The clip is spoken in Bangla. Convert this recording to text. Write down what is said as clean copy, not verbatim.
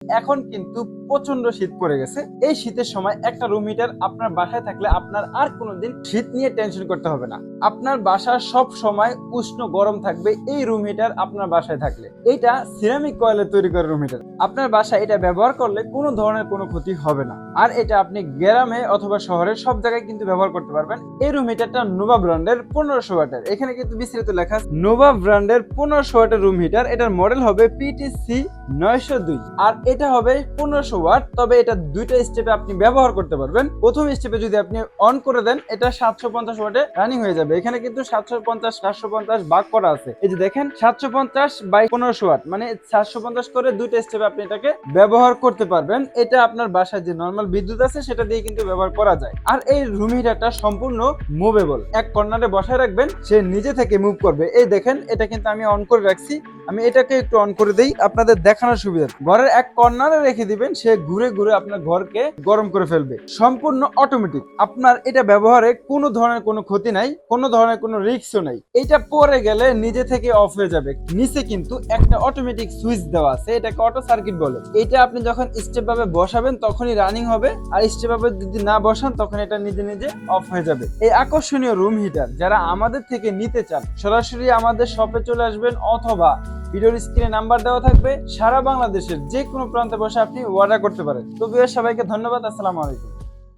এখন কিন্তু প্রচন্ড শীত পড়ে গেছে। এই শীতের সময় একটা রুম হিটার আপনার বাসায় থাকলে আপনার আর কোনোদিন শীত নিয়ে টেনশন করতে হবে না। আপনার বাসা সব সময় উষ্ণ গরম থাকবে এই রুম হিটার আপনার বাসায় থাকলে। এটা সিরামিক কয়েলে তৈরি করা রুম হিটার। আপনার বাসায় এটা ব্যবহার করলে কোনো ধরনের কোনো ক্ষতি হবে না। আর এটা আপনি গ্রামে অথবা শহরের সব জায়গায় কিন্তু ব্যবহার করতে পারবেন। এই রুম হিটারটা নোভা ব্র্যান্ডের 1500 ওয়াটের। এখানে কিন্তু বিস্তারিত লেখা আছে নোভা ব্র্যান্ডের 1500 ওয়াটের রুম হিটার। এটার মডেল হবে PTC 902 আর এটা হবে 1500 ওয়াট। তবে এটা দুইটা স্টেপে আপনি ব্যবহার করতে পারবেন। প্রথম স্টেপে যদি আপনি অন করে দেন এটা 750 ওয়াটে রানিং হয়ে যাবে। এখানে কিন্তু 750 750 ভাগ করা আছে। এই যে দেখেন 750 বাই 1500 ওয়াট মানে 750 করে দুইটা স্টেপে আপনি এটাকে ব্যবহার করতে পারবেন। এটা আপনার বাসায় যে নরমাল বিদ্যুৎ আছে সেটা দিয়ে কিন্তু ব্যবহার করা যায়। আর এই রুম হিটারটা সম্পূর্ণ মুভেবল। এক কর্নারে বসায় রাখবেন, সে নিজে থেকে মুভ করবে। এই দেখেন এটা কিন্তু আমি অন করে রাখছি। আমি এটাকে একটু অন করে দেই আপনাদের দেখানোর সুবিধা। ঘরের এক কর্নারে রেখে দিবেন, সে ঘুরে ঘুরে আপনার ঘরকে গরম করে ফেলবে। সম্পূর্ণ অটোমেটিক। আপনার এটা ব্যবহারে কোনো ধরনের কোনো ক্ষতি নাই, কোনো ধরনের কোনো রিস্কও নাই। এটা পরে গেলে নিজে থেকে অফ হয়ে যাবে। নিচে কিন্তু একটা অটোমেটিক সুইচ দেওয়া আছে, এটাকে অটো সার্কিট বলে। এটা আপনি যখন স্টেপ ভাবে বসাবেন তখনই রানিং হবে, আর স্টেপ ভাবে যদি না বসান তখন এটা নিজে নিজে অফ হয়ে যাবে। এই আকর্ষণীয় রুম হিটার যারা আমাদের থেকে নিতে চান সরাসরি আমাদের শপে চলে আসবেন, অথবা ভিডিওর স্ক্রিনে নাম্বার দেওয়া থাকবে। সারা বাংলাদেশের যে কোনো প্রান্তে বসে আপনি অর্ডার করতে পারেন। তো সবাইকে ধন্যবাদ। আসসালামু আলাইকুম।